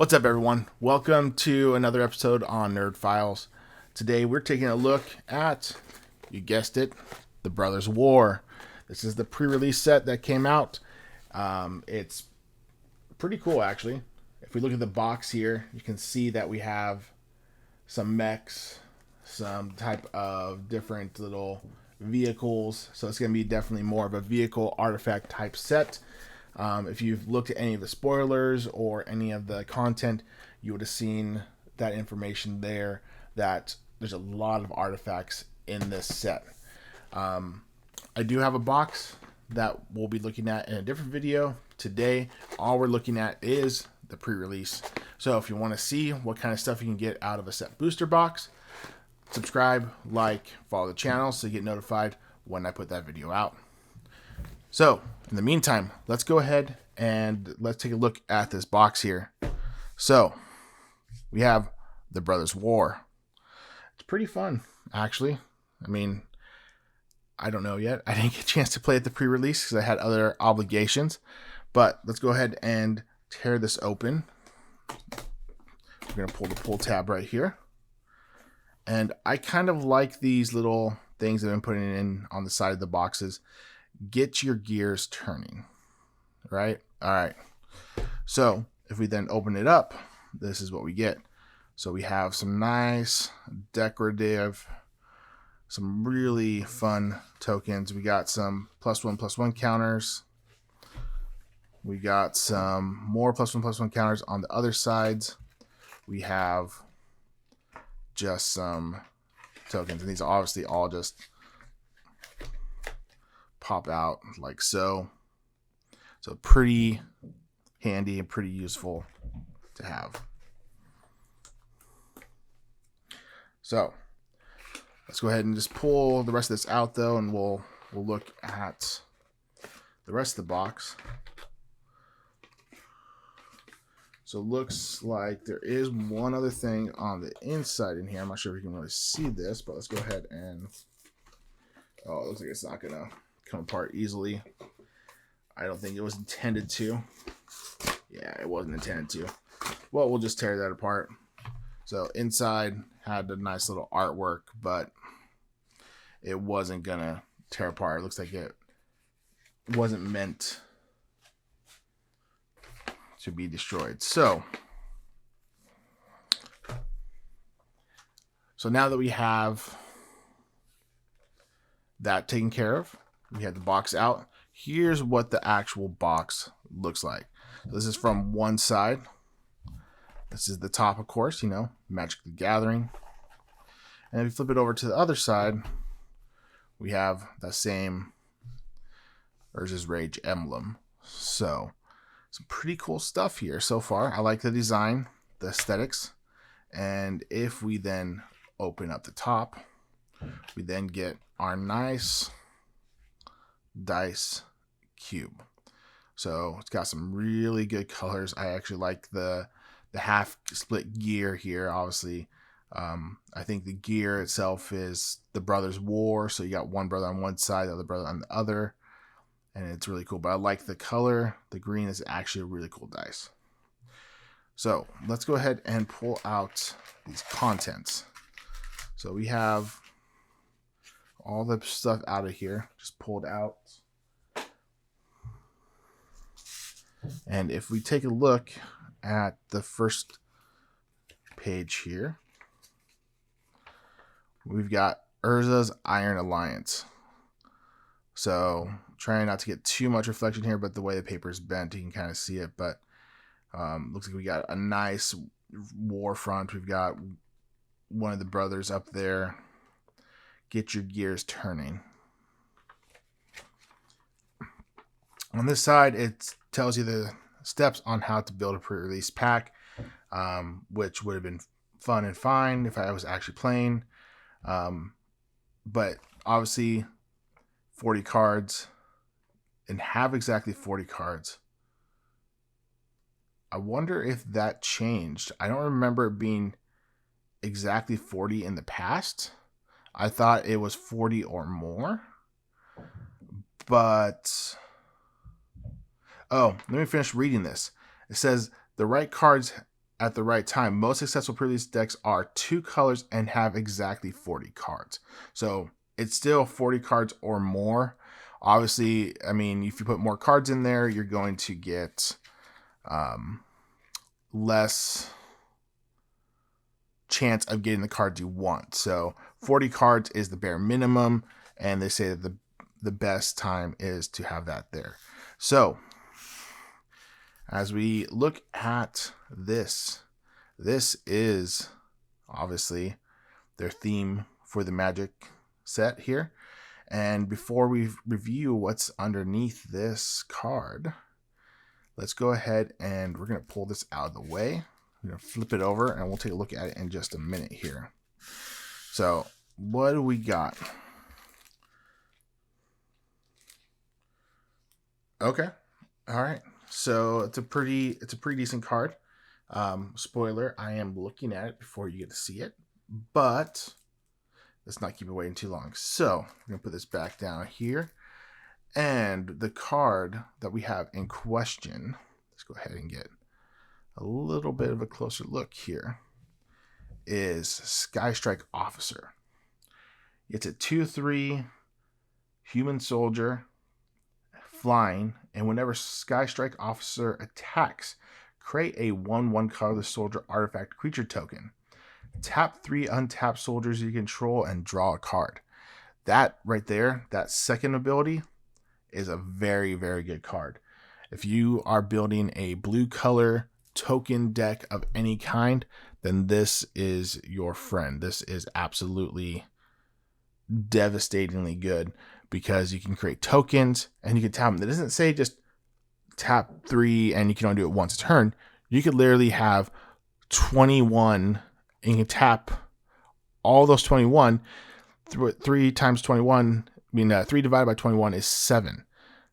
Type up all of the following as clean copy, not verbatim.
What's up, everyone? Welcome to another episode on Nerd Files. Today we're taking a look at, you guessed it, the Brothers War. This is the pre-release set that came out. It's pretty cool, actually. If we look at the box here, you can see that we have some mechs, some type of different little vehicles. So it's going to be definitely more of a vehicle artifact type set. If you've looked at any of the spoilers or any of the content, you would have seen that information there, that there's a lot of artifacts in this set. I do have a box that we'll be looking at in a different video. Today, all we're looking at is the pre-release. So if you want to see what kind of stuff you can get out of a set booster box, subscribe, like, follow the channel so you get notified when I put that video out. So, in the meantime, let's go ahead and let's take a look at this box here. So, we have the Brothers War. It's pretty fun, actually. I mean, I don't know yet. I didn't get a chance to play at the pre-release because I had other obligations. But let's go ahead and tear this open. We're going to pull the pull tab right here. And I kind of like these little things that I've been putting in on the side of the boxes. Get your gears turning, right? All right. So if we then open it up, this is what we get. So we have some nice decorative, some really fun tokens. We got some +1/+1 counters. We got some more +1/+1 counters on the other sides. We have just some tokens, and these are obviously all just pop out like so. So pretty handy and pretty useful to have. So let's go ahead and just pull the rest of this out though, and we'll look at the rest of the box. So it looks like there is one other thing on the inside in here. I'm not sure if you can really see this, but let's go ahead and, oh, it looks like it's not gonna come apart easily. I don't think it was intended to. Yeah, it wasn't intended to. Well, we'll just tear that apart. So inside had a nice little artwork, but it wasn't gonna tear apart. It looks like it wasn't meant to be destroyed. So now that we have that taken care of, we have the box out. Here's what the actual box looks like. So this is from one side. This is the top, of course, Magic the Gathering. And if you flip it over to the other side, we have that same Urza's Rage emblem. So some pretty cool stuff here so far. I like the design, the aesthetics. And if we then open up the top, we then get our nice dice cube. So it's got some really good colors. I actually like the half split gear here. Obviously, I think the gear itself is the Brothers War. So you got one brother on one side, the other brother on the other. And it's really cool. But I like the color. The green is actually a really cool dice. So let's go ahead and pull out these contents. So we have all the stuff out of here, just pulled out. And if we take a look at the first page here, we've got Urza's Iron Alliance. So trying not to get too much reflection here, but the way the paper is bent, you can kind of see it. But looks like we got a nice war front. We've got one of the brothers up there. Get your gears turning. On this side, it tells you the steps on how to build a pre-release pack, which would have been fun and fine if I was actually playing. But obviously, 40 cards, and have exactly 40 cards. I wonder if that changed. I don't remember it being exactly 40 in the past. I thought it was 40 or more. But oh, let me finish reading this. It says the right cards at the right time. Most successful pre-release decks are 2 colors and have exactly 40 cards. So it's still 40 cards or more. Obviously, I mean, if you put more cards in there, you're going to get less chance of getting the cards you want. So 40 cards is the bare minimum, and they say that the best time is to have that there. So as we look at this is obviously their theme for the Magic set here. And before we review what's underneath this card, let's go ahead and we're going to pull this out of the way. I'm going to flip it over and we'll take a look at it in just a minute here. So what do we got? Okay. All right. So it's a pretty decent card. Spoiler, I am looking at it before you get to see it, but let's not keep it waiting too long. So I'm going to put this back down here. And the card that we have in question, let's go ahead and get a little bit of a closer look here, is Sky Strike Officer. It's a 2/3 human soldier flying, and whenever Sky Strike Officer attacks, create a 1/1 colorless soldier artifact creature token. Tap 3 untapped soldiers you control and draw a card. That right there, that second ability, is a very, very good card. If you are building a blue color token deck of any kind, then this is your friend. This is absolutely devastatingly good because you can create tokens and you can tap them. It doesn't say just tap 3 and you can only do it once a turn. You could literally have 21 and you can tap all those 21. 3 times 21, 3 divided by 21 is 7.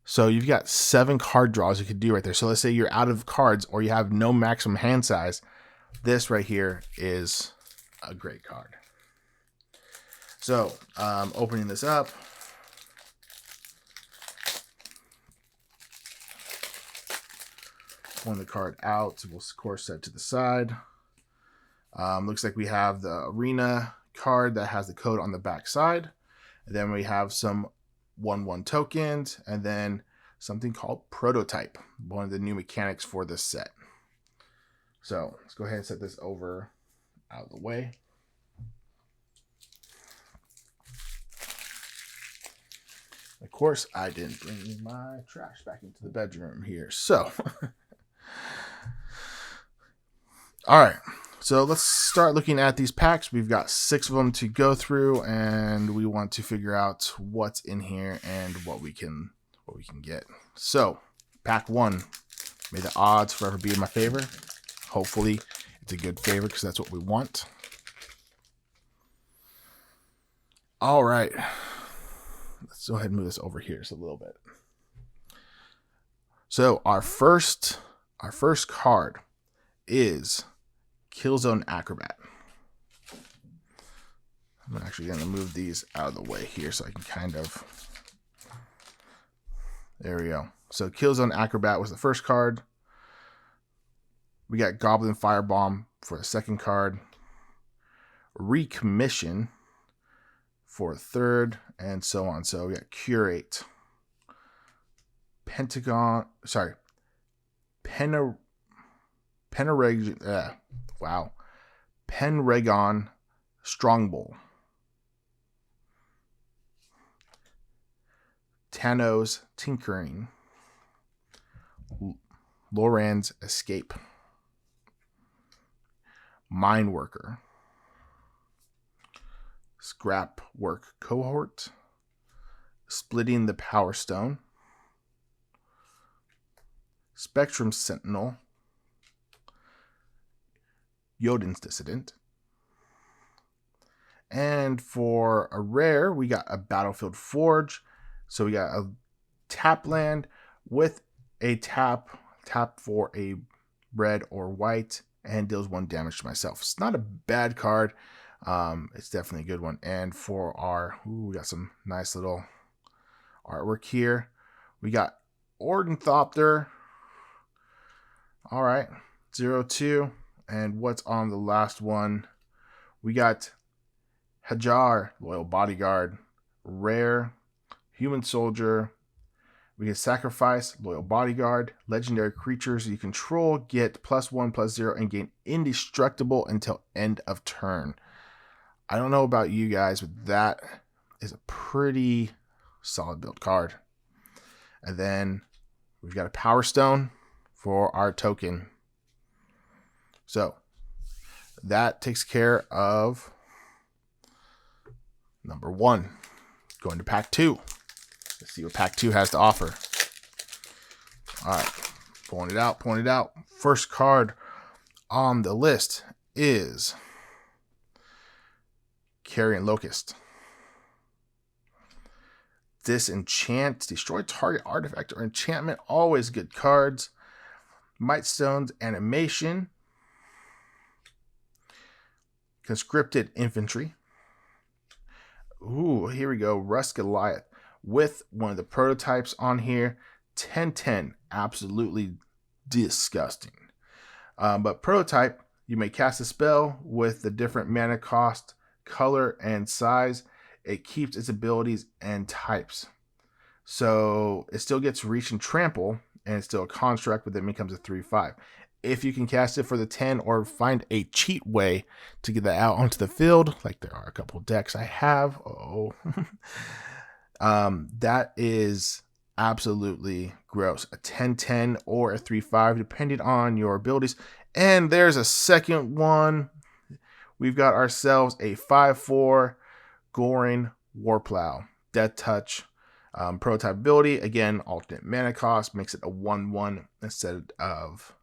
So you've got 7 card draws you could do right there. So let's say you're out of cards or you have no maximum hand size. This right here is a great card. So opening this up. Pulling the card out. We'll of course set it to the side. Looks like we have the Arena card that has the code on the back side. And then we have some 1/1 tokens, and then something called Prototype, one of the new mechanics for this set. So let's go ahead and set this over out of the way. Of course, I didn't bring my trash back into the bedroom here. So, all right. So let's start looking at these packs. We've got 6 of them to go through, and we want to figure out what's in here and what we can get. So, pack 1. May the odds forever be in my favor. Hopefully, it's a good favor because that's what we want. All right. Let's go ahead and move this over here just a little bit. So, our first card is Killzone Acrobat. I'm actually going to move these out of the way here so I can kind of... There we go. So Killzone Acrobat was the first card. We got Goblin Firebomb for the second card. Recommission for a third, and so on. So we got Curate. Penregon Strongbow. Tano's Tinkering. Loran's Escape. Mine Worker. Scrap Work Cohort. Splitting the Power Stone. Spectrum Sentinel. Jotun's Dissident. And for a rare, we got a Battlefield Forge. So we got a tap land with a tap for a red or white and deals 1 damage to myself. It's not a bad card. It's definitely a good one. And for our, we got some nice little artwork here. We got Ornithopter. All right. 0/2. And what's on the last one? We got Hajar, Loyal Bodyguard, Rare, Human Soldier. We get Sacrifice, Loyal Bodyguard, Legendary creatures you control get +1/+0 and gain Indestructible until end of turn. I don't know about you guys, but that is a pretty solid build card. And then we've got a Power Stone for our token. So that takes care of number 1. Going to pack 2. Let's see what pack 2 has to offer. All right, pulling it out. First card on the list is Carrion Locust. Disenchant, destroy target artifact or enchantment. Always good cards. Mightstone's Animation. Conscripted Infantry. Ooh, here we go. Rust Goliath with one of the prototypes on here. 10/10. Absolutely disgusting. But prototype, you may cast a spell with the different mana cost, color, and size. It keeps its abilities and types. So it still gets reach and trample, and it's still a construct, but then becomes a 3/5. If you can cast it for the 10 or find a cheat way to get that out onto the field, like there are a couple decks I have, that is absolutely gross. A 10/10 or a 3/5, depending on your abilities. And there's a second one. We've got ourselves a 5/4 Goring Warplow. Death Touch. Prototype ability. Again, alternate mana cost. Makes it a 1/1 instead of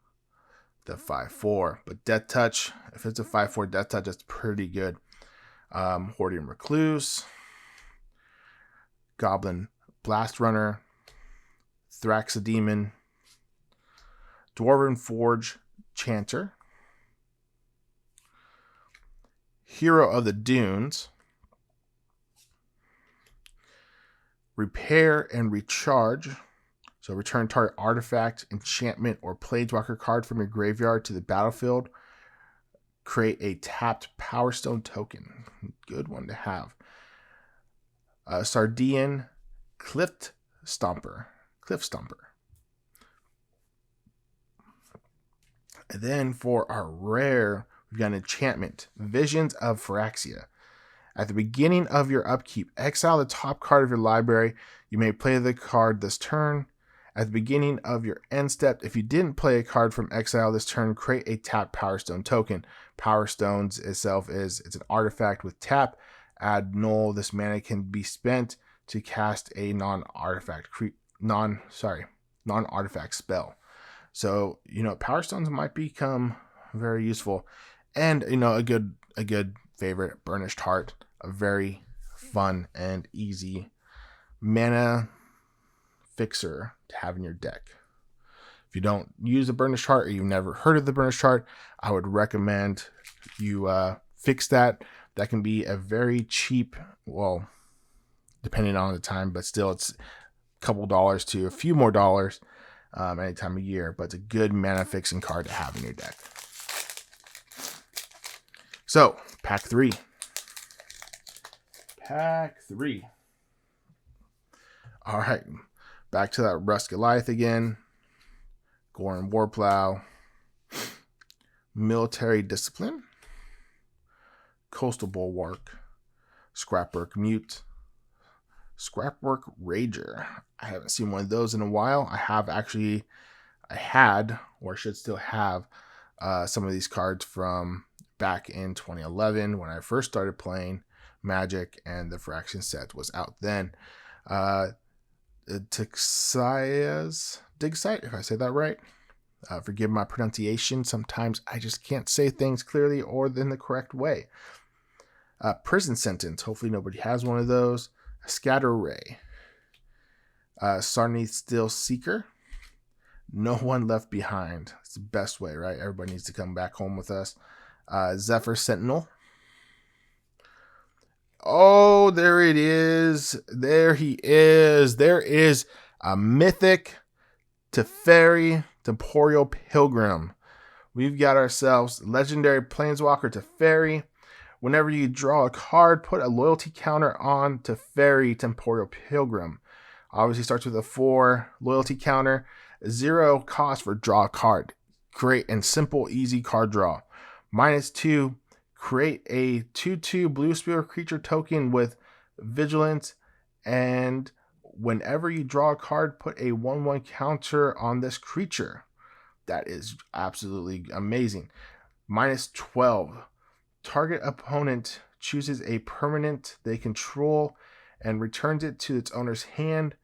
the 5/4. But Death Touch, if it's a 5/4 Death Touch, that's pretty good. Hoardian Recluse. Goblin Blast Runner. Thraxodemon. Dwarven Forge Chanter. Hero of the Dunes. Repair and Recharge. So return target artifact, enchantment, or planeswalker card from your graveyard to the battlefield. Create a tapped Power Stone token. Good one to have. Sardian Cliff Stomper. And then for our rare, we've got an enchantment. Visions of Phyrexia. At the beginning of your upkeep, exile the top card of your library. You may play the card this turn. At the beginning of your end step, if you didn't play a card from exile this turn, create a tapped Power Stone token. Power Stones itself it's an artifact with tap. Add null. This mana can be spent to cast a non-artifact spell. So, Power Stones might become very useful. And, a good favorite, Burnished Heart, a very fun and easy mana fixer to have in your deck. If you don't use the Burnished Heart or you've never heard of the Burnished Heart, I would recommend you fix that. That can be a very cheap, well, depending on the time, but still it's a couple dollars to a few more dollars any time of year, but it's a good mana fixing card to have in your deck. So, pack 3. All right, back to that Rust Goliath again. Goring Warplow. Military Discipline. Coastal Bulwark. Scrapwork Mute. Scrapwork Rager. I haven't seen one of those in a while. I had, or should still have, some of these cards from back in 2011 when I first started playing Magic and the Fraction set was out then. Tixia's Dig Site, if I say that right. Forgive my pronunciation. Sometimes I just can't say things clearly or in the correct way. Prison Sentence. Hopefully nobody has one of those. Scatter Ray. Sarni Still Seeker. No One Left Behind. It's the best way, right? Everybody needs to come back home with us. Zephyr Sentinel. Oh, there it is. There he is. There is a mythic Teferi Temporal Pilgrim we've got ourselves Legendary Planeswalker Teferi. Whenever you draw a card, put a loyalty counter on Teferi Temporal Pilgrim. Obviously starts with a 4 loyalty counter, 0 cost for draw a card. Great and simple, easy card draw. -2, create a 2/2 blue spirit creature token with vigilance, and whenever you draw a card, put a 1/1 counter on this creature. That is absolutely amazing. -12, target opponent chooses a permanent they control and returns it to its owner's hand.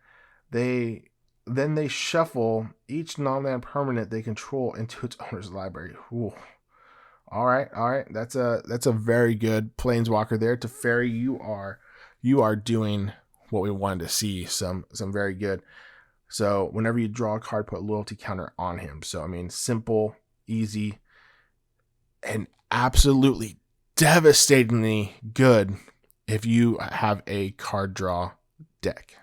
Then they shuffle each non-land permanent they control into its owner's library. Ooh. All right. That's a very good Planeswalker there. Teferi, you are doing what we wanted to see. Some very good. So whenever you draw a card, put a loyalty counter on him. So I mean, simple, easy, and absolutely devastatingly good if you have a card draw deck.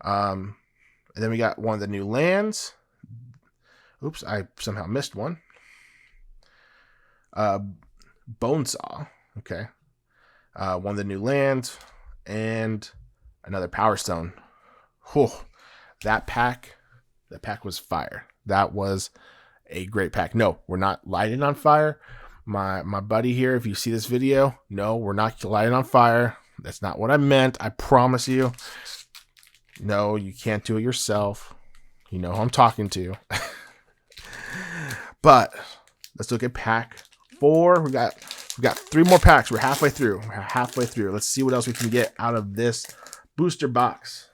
And then we got one of the new lands. Oops, I somehow missed one. Bonesaw. Okay. One of the new lands and another Power Stone. Whew. That pack was fire. That was a great pack. No, we're not lighting on fire. My buddy here, if you see this video, no, we're not lighting on fire. That's not what I meant. I promise you. No, you can't do it yourself. You know who I'm talking to. But let's look at pack 4. We got 3 more packs. We're halfway through. Let's see what else we can get out of this booster box.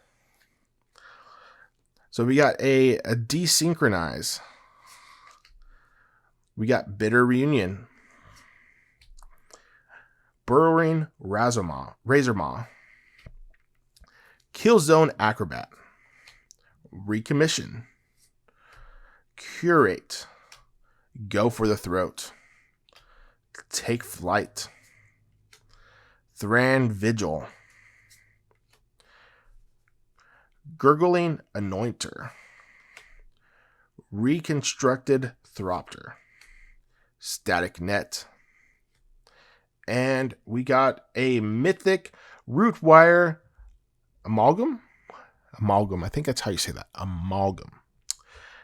So we got a Desynchronize. We got Bitter Reunion. Burrowing Razormaw. Killzone Acrobat. Recommission. Curate. Go for the Throat. Take Flight. Thran Vigil. Gurgling Anointer. Reconstructed Thropter. Static Net. And we got a Mythic Rootwire Amalgam. I think that's how you say that. Amalgam.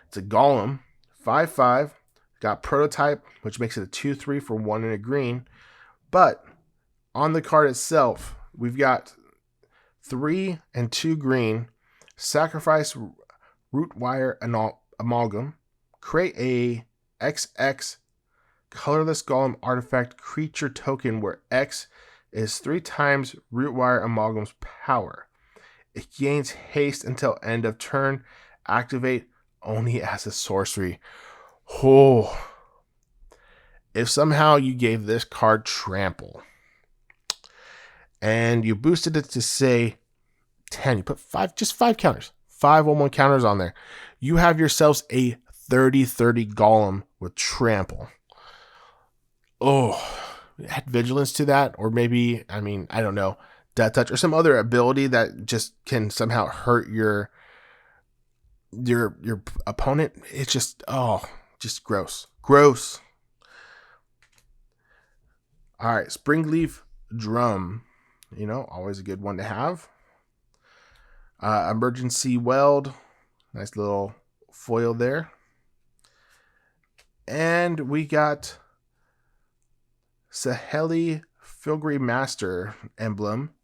It's a Golem. 5/5. Got Prototype, which makes it a 2/3 for 1 and a green. But on the card itself, we've got 3 and 2 green. Sacrifice Rootwire Amalgam. Create a XX colorless Golem artifact creature token where X is 3 times Rootwire Amalgam's power. It gains haste until end of turn. Activate only as a sorcery. Oh. If somehow you gave this card Trample and you boosted it to say 10, you put 5 counters, 5 1/1 counters on there, you have yourselves a 30/30 Golem with Trample. Oh, add Vigilance to that, or maybe, I don't know, Death Touch or some other ability that just can somehow hurt your opponent. It's just gross. All right, Springleaf Drum, always a good one to have. Emergency Weld, nice little foil there. And we got Saheli Filgry Master emblem.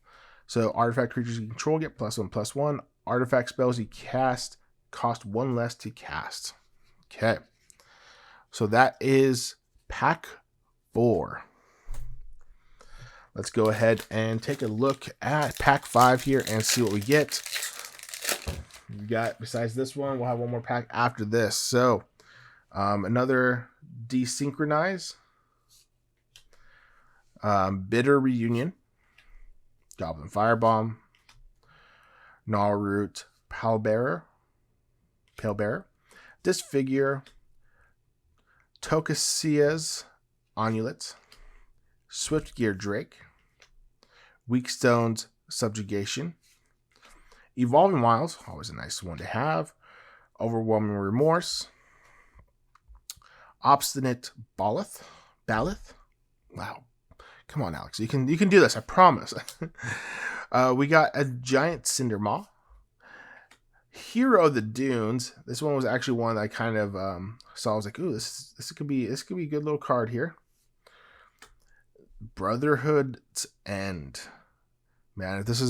So artifact creatures you control get +1/+1. Artifact spells you cast cost 1 less to cast. Okay. So that is pack 4. Let's go ahead and take a look at pack 5 here and see what we get. We got, besides this one, we'll have one more pack after this. So another Desynchronize. Bitter Reunion. Goblin Firebomb. Gnawroot Palebearer. Disfigure. Tokasia's Onulet. Swiftgear Drake. Weakstone's Subjugation. Evolving Wilds, always a nice one to have. Overwhelming Remorse. Obstinate Balleth. Wow. Come on, Alex. You can do this. I promise. We got a Giant Cindermaw. Hero of the Dunes. This one was actually one that I kind of saw. I was like, ooh, this could be a good little card here. Brotherhood's End. Man, if this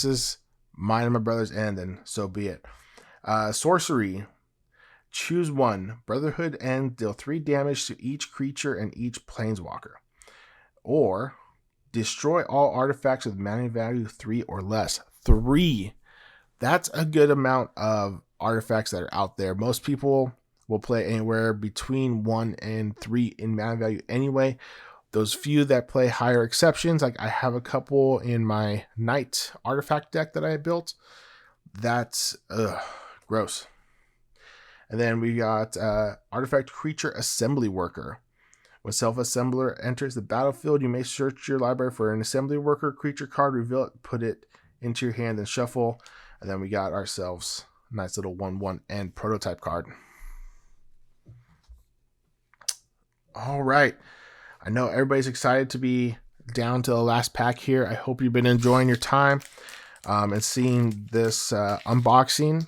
is mine and my brother's end, then so be it. Sorcery. Choose one. Brotherhood End. Deal 3 damage to each creature and each planeswalker. Or destroy all artifacts with mana value 3 or less. 3. That's a good amount of artifacts that are out there. Most people will play anywhere between 1 and 3 in mana value anyway. Those few that play higher exceptions, like I have a couple in my Knight artifact deck that I built. That's gross. And then we got Artifact Creature Assembly Worker. When Self-Assembler enters the battlefield, you may search your library for an Assembly Worker creature card, reveal it, put it into your hand, and shuffle. And then we got ourselves a nice little 1/1 and prototype card. All right. I know everybody's excited to be down to the last pack here. I hope you've been enjoying your time and seeing this unboxing.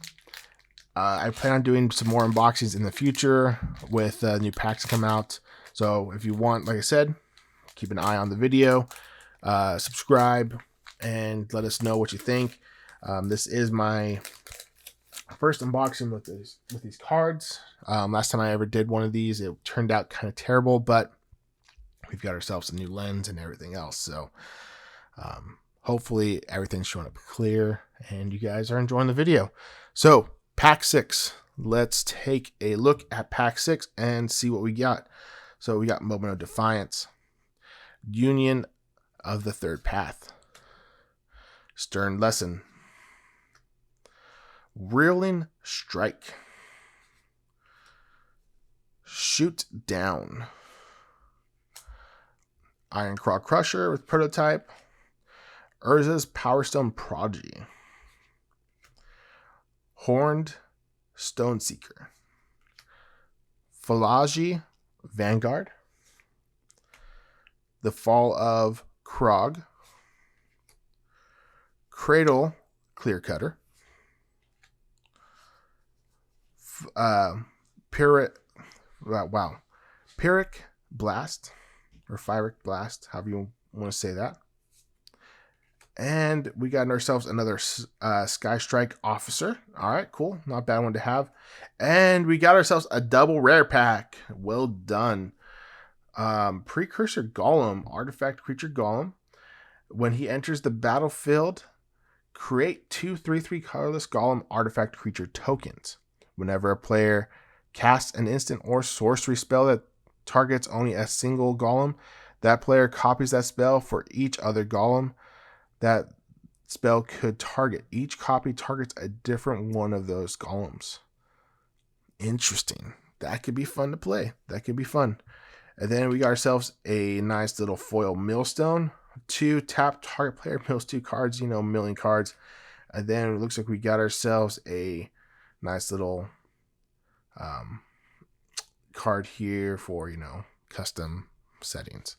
I plan on doing some more unboxings in the future with new packs come out. So if you want, like I said, keep an eye on the video, subscribe, and let us know what you think. This is my first unboxing with these cards. Last time I ever did one of these, it turned out kind of terrible, but we've got ourselves a new lens and everything else. So hopefully everything's showing up clear and you guys are enjoying the video. So pack 6. Let's take a look at pack 6 and see what we got. So we got Moment of Defiance, Union of the Third Path, Stern Lesson, Whirling Strike, Shoot Down, Ironclaw Crusher with prototype, Urza's Power Stone Prodigy, Horned Stoneseeker, Phalagi Vanguard, The Fall of Krog, Cradle Clearcutter, Pyrrhic Blast, or Pyrrhic Blast, however you want to say that. And we got ourselves another Sky Strike Officer. All right, cool. Not bad one to have. And we got ourselves a double rare pack. Well done. Precursor Golem, Artifact Creature Golem. When he enters the battlefield, create 2 3/3 colorless Golem Artifact Creature tokens. Whenever a player casts an instant or sorcery spell that targets only a single Golem, that player copies that spell for each other Golem that spell could target. Each copy targets a different one of those golems. Interesting. That could be fun to play. That could be fun. And then we got ourselves a nice little foil Millstone. 2 tap, target player mills 2 cards, milling cards. And then it looks like we got ourselves a nice little card here for, custom settings.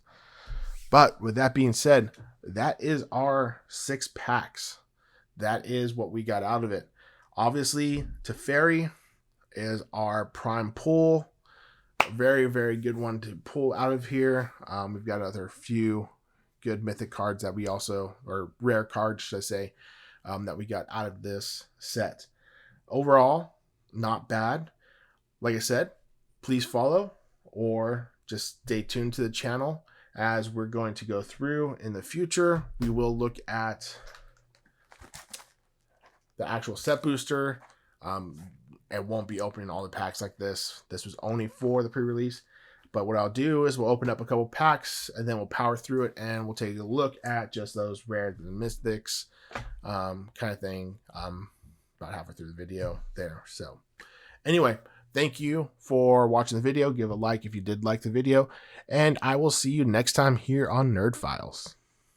But with that being said, that is our 6 packs. That is what we got out of it. Obviously, Teferi is our prime pull. A very, very good one to pull out of here. We've got other few good mythic cards that we also, or rare cards, should I say, that we got out of this set. Overall, not bad. Like I said, please follow or just stay tuned to the channel as we're going to go through in the future. We will look at the actual set booster. It won't be opening all the packs like this. This was only for the pre-release. But what I'll do is we'll open up a couple packs and then we'll power through it and we'll take a look at just those rares and mystics kind of thing about halfway through the video there. So anyway, thank you for watching the video. Give a like if you did like the video. And I will see you next time here on Nerd Files.